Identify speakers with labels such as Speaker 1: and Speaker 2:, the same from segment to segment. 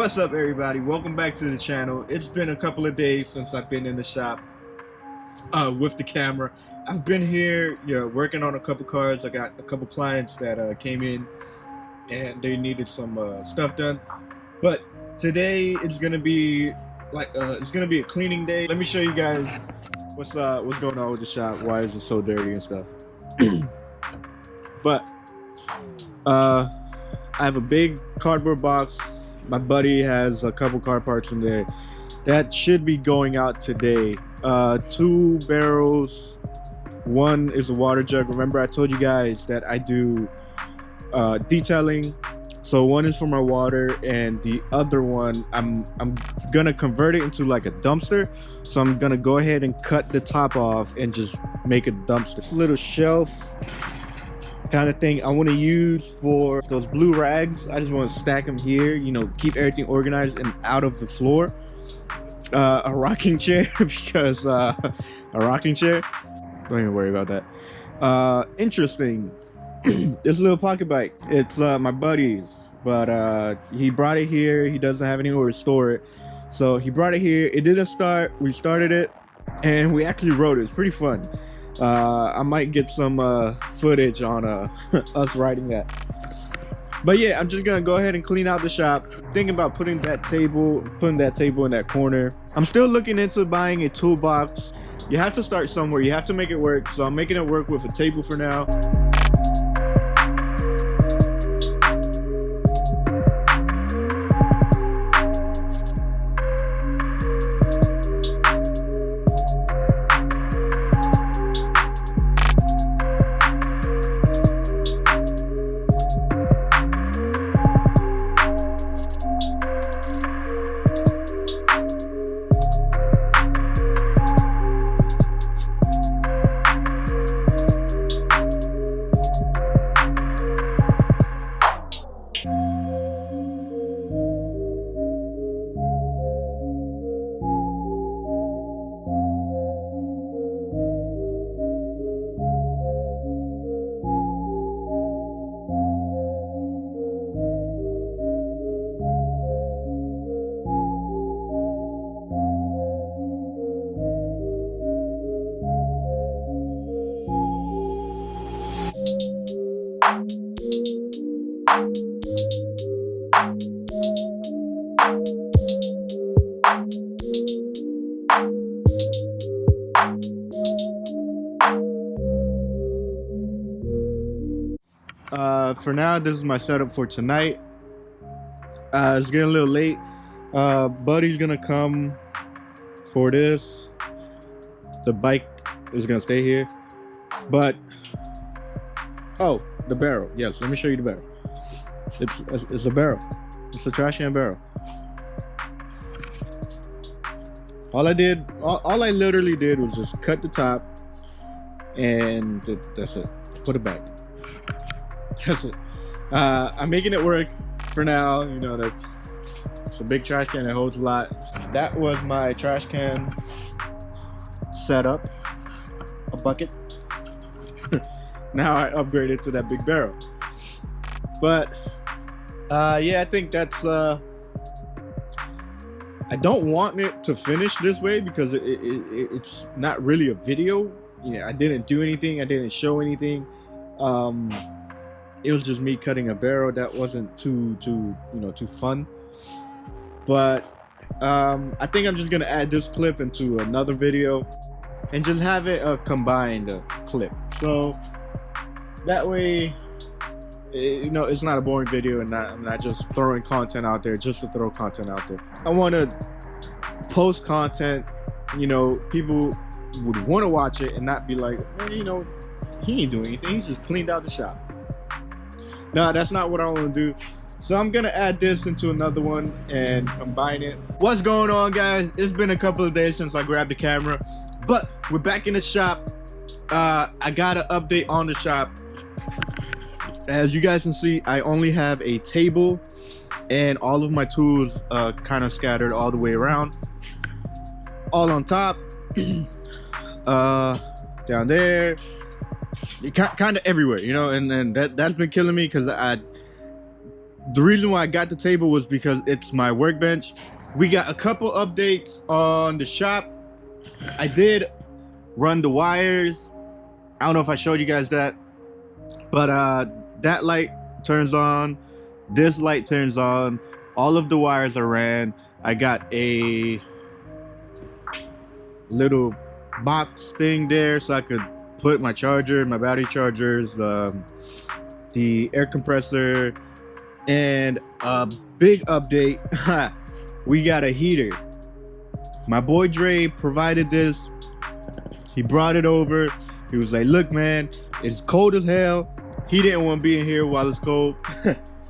Speaker 1: What's up, everybody? Welcome back to the channel. It's been a couple of days since I've been in the shop with the camera. I've been here working on a couple cars. I got a couple clients that came in and they needed some stuff done. But today it's gonna be a cleaning day. Let me show you guys what's going on with the shop. Why is it so dirty and stuff? But I have a big cardboard box. My buddy has a couple car parts in there that should be going out today. 2 barrels, one is a water jug. Remember I told you guys that I do detailing, so one is for my water and the other one I'm gonna convert it into like a dumpster. So I'm gonna go ahead and cut the top off and just make a dumpster. This little shelf kind of thing I want to use for those blue rags. I just want to stack them here, keep everything organized and out of the floor. A rocking chair because a rocking chair, don't even worry about that. Interesting. This little pocket bike, it's my buddy's, but he brought it here. He doesn't have anywhere to store it, so he brought it here. It didn't start. We started it and we actually rode it. It's pretty fun. I might get some footage on us riding that. But yeah, I'm just gonna go ahead and clean out the shop. Thinking about putting that table in that corner. I'm still looking into buying a toolbox. You have to start somewhere. You have to make it work. So I'm making it work with a table for now. For now, this is my setup for tonight. It's getting a little late. Buddy's gonna come for this. The bike is gonna stay here, but the barrel. Yes, let me show you the barrel. It's a barrel. It's a trash can barrel. All I literally did was just cut the top, and that's it. Put it back. That's it. I'm making it work for now. It's a big trash can that holds a lot. That was my trash can setup, a bucket. Now I upgraded to that big barrel. But yeah, I think that's I don't want it to finish this way because it's not really a video. I didn't do anything. I didn't show anything. It was just me cutting a barrel. That wasn't too fun. But I think I'm just gonna add this clip into another video and just have it a combined clip, so that way it's not a boring video and I'm not just throwing content out there just to throw content out there. I want to post content people would want to watch it and not be like, he ain't doing anything, he's just cleaned out the shop. No, that's not what I want to do. So I'm gonna add this into another one and combine it. What's going on, guys? It's been a couple of days since I grabbed the camera, but we're back in the shop. I got an update on the shop. As you guys can see, I only have a table and all of my tools kind of scattered all the way around. All on top, down there, kind of everywhere, and that's been killing me because The reason why I got the table was because it's my workbench. We got a couple updates on the shop. I did run the wires. I don't know if I showed you guys that, but that light turns on, this light turns on, all of the wires are ran. I got a little box thing there so I could put my charger, my battery chargers, the air compressor, and a big update. We got a heater. My boy Dre provided this. He brought it over. He was like, look man, it's cold as hell. He didn't want to be in here while it's cold.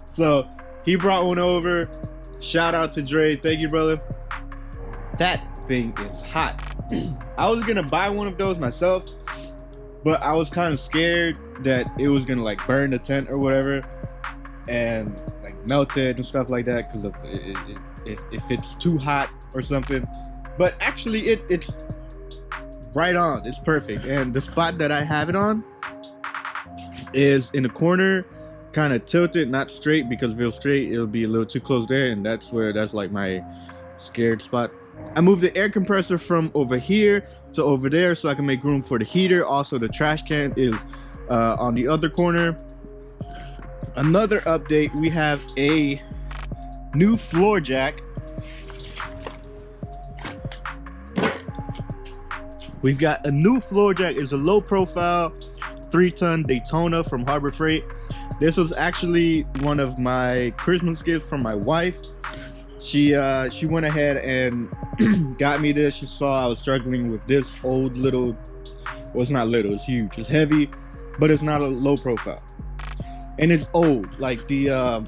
Speaker 1: So he brought one over. Shout out to Dre. Thank you, brother. That thing is hot. I was gonna buy one of those myself, but I was kind of scared that it was gonna like burn the tent or whatever and like melt it and stuff like that because if it's too hot or something. But actually it's right on. It's perfect. And the spot that I have it on is in the corner, kind of tilted, not straight, because if it was straight it'll be a little too close there, and that's like my scared spot. I moved the air compressor from over here to over there so I can make room for the heater. Also the trash can is on the other corner. Another update, we have a new floor jack. We've got a new floor jack. It's a low profile 3-ton Daytona from Harbor Freight. This was actually one of my Christmas gifts from my wife. She went ahead and got me this. She saw I was struggling with this old little, well, it's not little, it's huge, it's heavy, but it's not a low profile, and it's old. Like the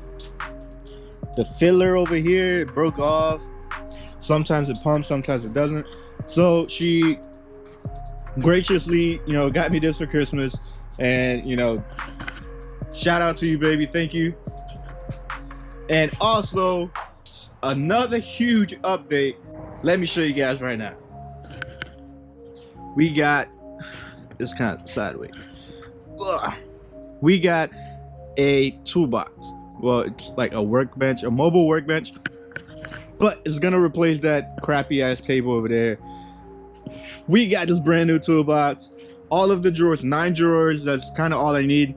Speaker 1: filler over here, it broke off. Sometimes it pumps, sometimes it doesn't. So she graciously, you know, got me this for Christmas, and you know, shout out to you, baby. Thank you. And also another huge update. Let me show you guys right now. We got, it's kind of sideways. Ugh. We got a toolbox. Well, it's like a workbench, a mobile workbench, but it's gonna replace that crappy ass table over there. We got this brand new toolbox. All of the drawers, 9 drawers. That's kind of all I need.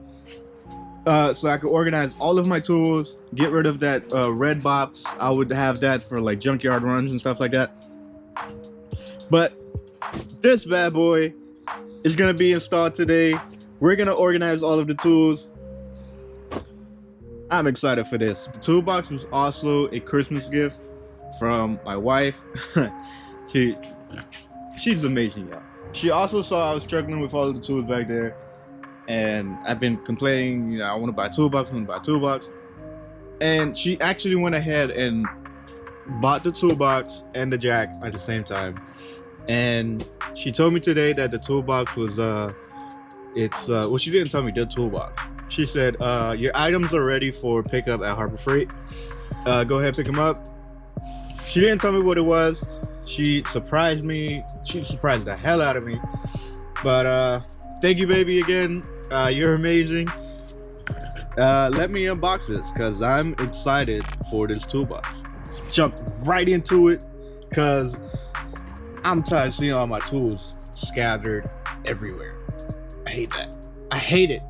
Speaker 1: So I could organize all of my tools, get rid of that red box. I would have that for like junkyard runs and stuff like that. But this bad boy is gonna be installed today. We're gonna organize all of the tools. I'm excited for this. The toolbox was also a Christmas gift from my wife. She's amazing, y'all. She also saw I was struggling with all of the tools back there, and I've been complaining, you know, I want to buy a toolbox, and she actually went ahead and bought the toolbox and the jack at the same time. And she told me today that the toolbox was well, she didn't tell me the toolbox. She said, your items are ready for pickup at Harbor Freight. Go ahead, pick them up. She didn't tell me what it was. She surprised me. She surprised the hell out of me. But thank you, baby, again. You're amazing. Let me unbox this because I'm excited for this toolbox. Jump right into it because I'm tired of seeing all my tools scattered everywhere. I hate that. I hate it.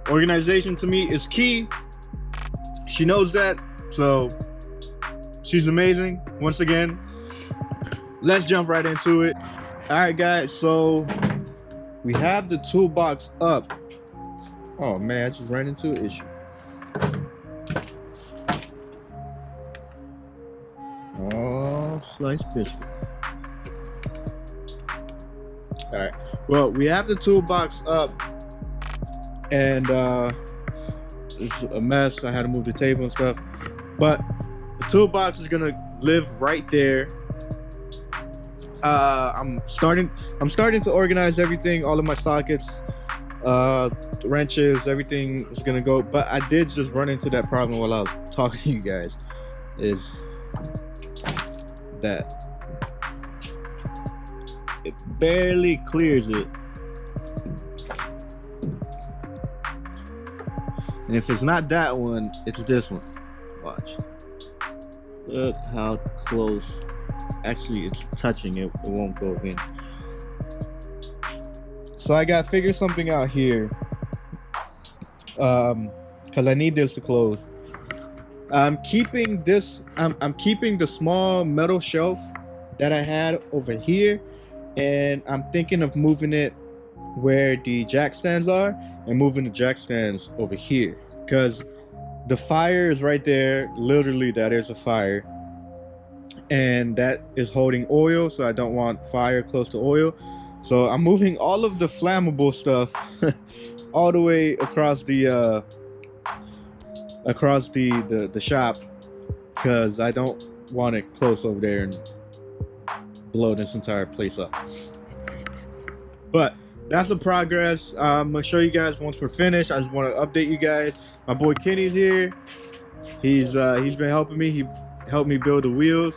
Speaker 1: Organization to me is key. She knows that, so she's amazing. Once again, let's jump right into it. All right, guys, so we have the toolbox up. Oh man, I just ran into an issue. Oh, sliced biscuit. All right, well, we have the toolbox up, and it's a mess. I had to move the table and stuff, but the toolbox is gonna live right there. I'm starting to organize everything, all of my sockets, wrenches, everything is gonna go. But I did just run into that problem while I was talking to you guys, is that it barely clears it. And if it's not that one, it's this one. Watch. Look how close. Actually, it's touching it. It won't go in. So I got to figure something out here. Because I need this to close. I'm keeping this. I'm keeping the small metal shelf that I had over here, and I'm thinking of moving it where the jack stands are and moving the jack stands over here, because the fire is right there. Literally, that is a fire, and that is holding oil, so I don't want fire close to oil. So I'm moving all of the flammable stuff all the way across the shop, because I don't want it close over there and blow this entire place up. But that's the progress. I'm gonna show you guys once we're finished. I just want to update you guys. My boy Kenny's here. He's been helping me. He helped me build the wheels.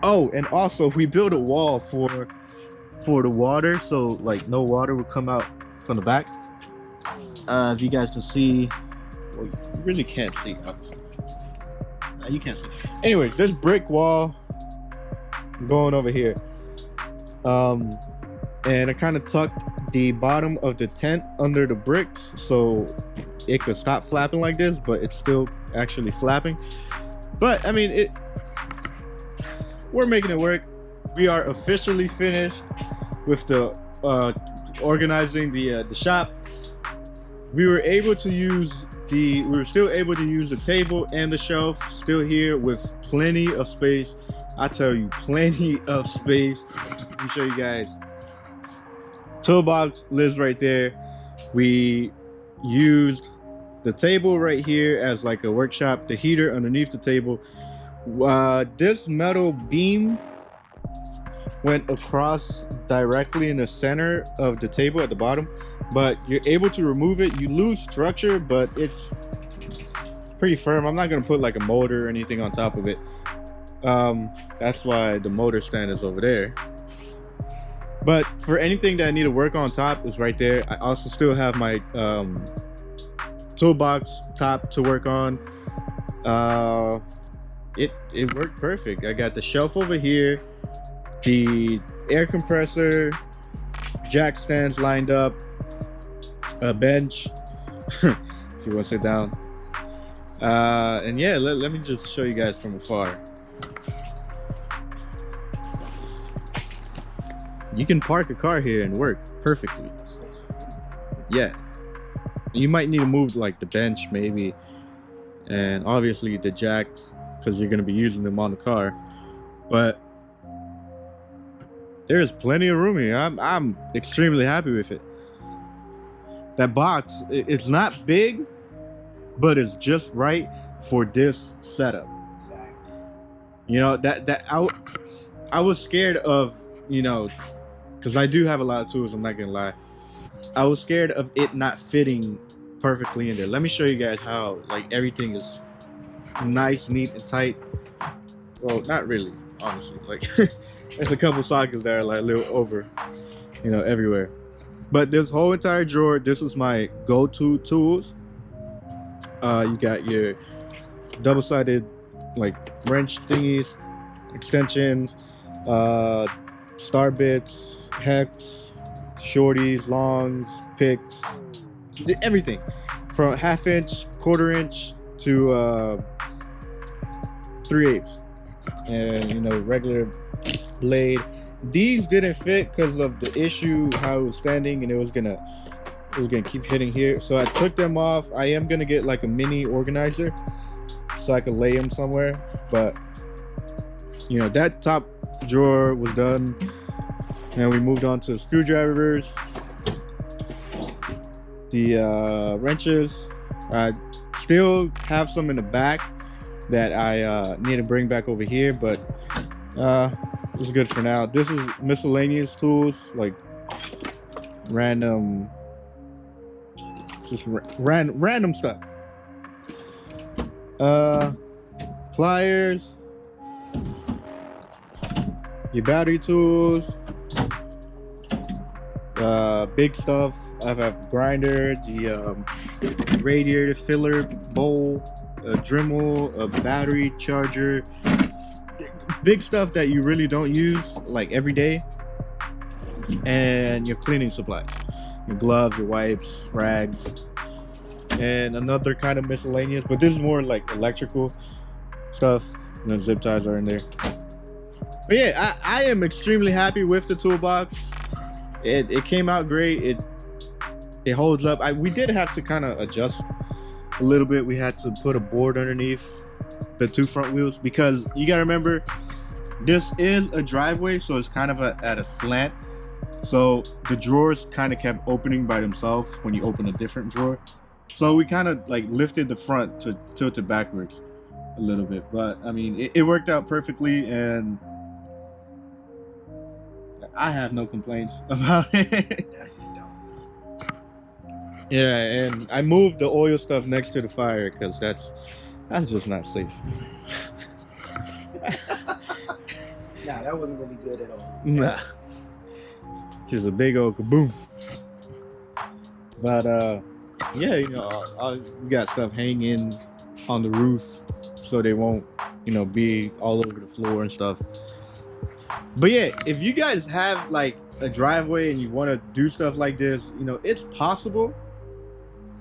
Speaker 1: Oh, and also we built a wall for the water, so like no water will come out from the back. If you guys can see, well, you really can't see. You can't see. Anyway, this brick wall going over here. And I kind of tucked the bottom of the tent under the bricks so it could stop flapping like this, but it's still actually flapping. But I mean, we're making it work. We are officially finished with the organizing the shop. We were able to use we were still able to use the table and the shelf still here with plenty of space. I tell you, plenty of space. Let me show you guys. Toolbox lives right there. We used the table right here as like a workshop, the heater underneath the table. This metal beam went across directly in the center of the table at the bottom, but you're able to remove it. You lose structure, but it's pretty firm. I'm not gonna put like a motor or anything on top of it. That's why the motor stand is over there. But for anything that I need to work on top is right there. I also still have my toolbox top to work on. It worked perfect. I got the shelf over here, the air compressor, jack stands lined up, a bench if you want to sit down, and yeah, let me just show you guys from afar. You can park a car here and work perfectly. Yeah, you might need to move like the bench maybe, and obviously the jacks, because you're going to be using them on the car, but there's plenty of room here. I'm extremely happy with it. That box, it's not big, but it's just right for this setup. You know, that I was scared of, you know, because I do have a lot of tools, I'm not gonna lie. I was scared of it not fitting perfectly in there. Let me show you guys how, like, everything is nice, neat, and tight. Well, not really, honestly. Like, there's a couple sockets that are like a little over, you know, everywhere. But this whole entire drawer, this was my go-to tools. You got your double-sided like wrench thingies, extensions, star bits, hex, shorties, longs, picks, everything from 1/2 inch, 1/4 inch to 3/8, and you know, regular blade. These didn't fit because of the issue how it was standing, and it was gonna keep hitting here. So I took them off. I am gonna get like a mini organizer so I could lay them somewhere. But you know, that top drawer was done, and we moved on to screwdrivers, the wrenches. I still have some in the back that I need to bring back over here, but it's good for now. This is miscellaneous tools, like random, just random stuff. Pliers, your battery tools, big stuff. I have a grinder, the radiator filler bowl, a Dremel, a battery charger, big stuff that you really don't use like every day, and your cleaning supplies, your gloves, your wipes, rags, and another kind of miscellaneous, but this is more like electrical stuff. You know, zip ties are in there. But yeah, I am extremely happy with the toolbox. It came out great. It holds up. We did have to kind of adjust a little bit. We had to put a board underneath the two front wheels because you gotta remember, this is a driveway, so it's kind of at a slant. So the drawers kind of kept opening by themselves when you open a different drawer. So we kind of like lifted the front to tilt it backwards a little bit. But I mean, it worked out perfectly, and I have no complaints about it. Yeah, and I moved the oil stuff next to the fire because that's just not safe.
Speaker 2: Nah, that wasn't gonna be good at all.
Speaker 1: Nah, just a big old kaboom. But yeah, you know, we got stuff hanging on the roof so they won't, you know, be all over the floor and stuff. But yeah, if you guys have like a driveway and you want to do stuff like this, you know, it's possible.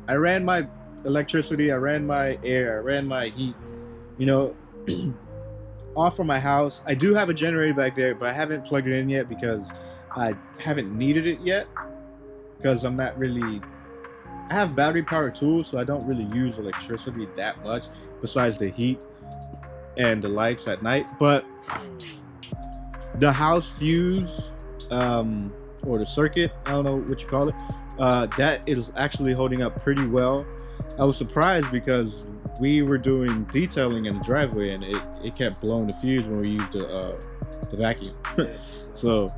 Speaker 1: I ran my electricity, I ran my air, I ran my heat, you know, off from my house. I do have a generator back there, but I haven't plugged it in yet because I haven't needed it yet, because I'm not really, I have battery powered tools, so I don't really use electricity that much besides the heat and the lights at night. But the house fuse, or the circuit, I don't know what you call it, that is actually holding up pretty well. I was surprised because we were doing detailing in the driveway and it kept blowing the fuse when we used the vacuum. So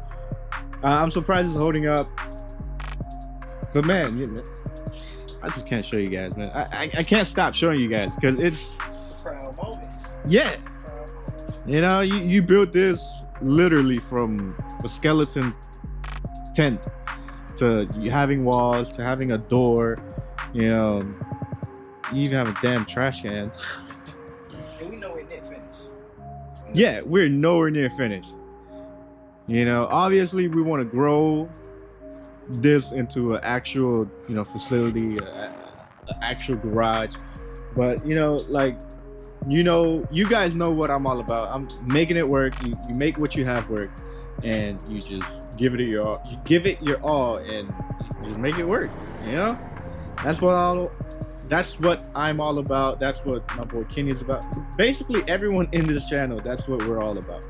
Speaker 1: I'm surprised it's holding up. But man, you know, I just can't show you guys, man. I can't stop showing you guys because it's
Speaker 2: a proud moment.
Speaker 1: Yeah, you know, you built this literally from a skeleton tent to having walls to having a door, you know, you even have a damn trash can.
Speaker 2: And we know we're near finished.
Speaker 1: Yeah, we're nowhere near finished. You know, obviously we want to grow this into an actual, you know, facility, an actual garage. But you know, like, you know, you guys know what I'm all about. I'm making it work. You make what you have work, and you just give it your all. You give it your all, and you just make it work. You know, that's what I'm all about. That's what my boy Kenny is about. Basically, everyone in this channel, that's what we're all about.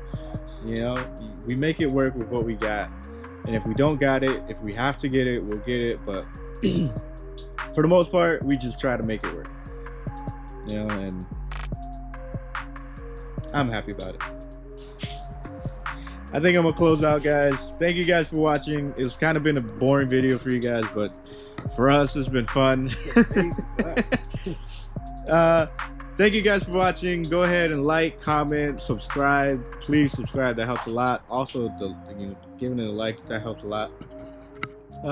Speaker 1: You know, we make it work with what we got, and if we don't got it, if we have to get it, we'll get it. But for the most part, we just try to make it work. You know, and I'm happy about it. I think I'm gonna close out, guys. Thank you guys for watching. It's kind of been a boring video for you guys, but for us, it's been fun. Thank you guys for watching. Go ahead and like, comment, subscribe. Please subscribe. That helps a lot. Also, giving it a like, that helps a lot.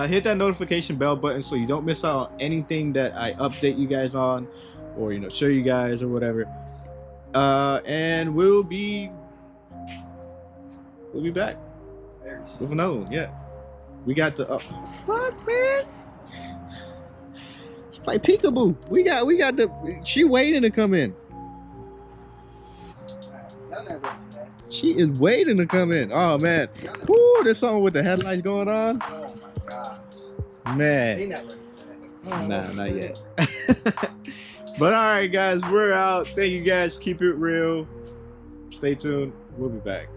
Speaker 1: Hit that notification bell button so you don't miss out on anything that I update you guys on, or, you know, show you guys or whatever. And we'll be back with another one. Yeah, we got the fuck, man. Let's play peekaboo. We got the, she waiting to come in. She is waiting to come in. Oh man, whoo, there's something with the headlights going on.
Speaker 2: Oh my god,
Speaker 1: man.
Speaker 2: they not ready for that.
Speaker 1: Nah, not yet. But all right, guys, we're out. Thank you guys. Keep it real. Stay tuned. We'll be back.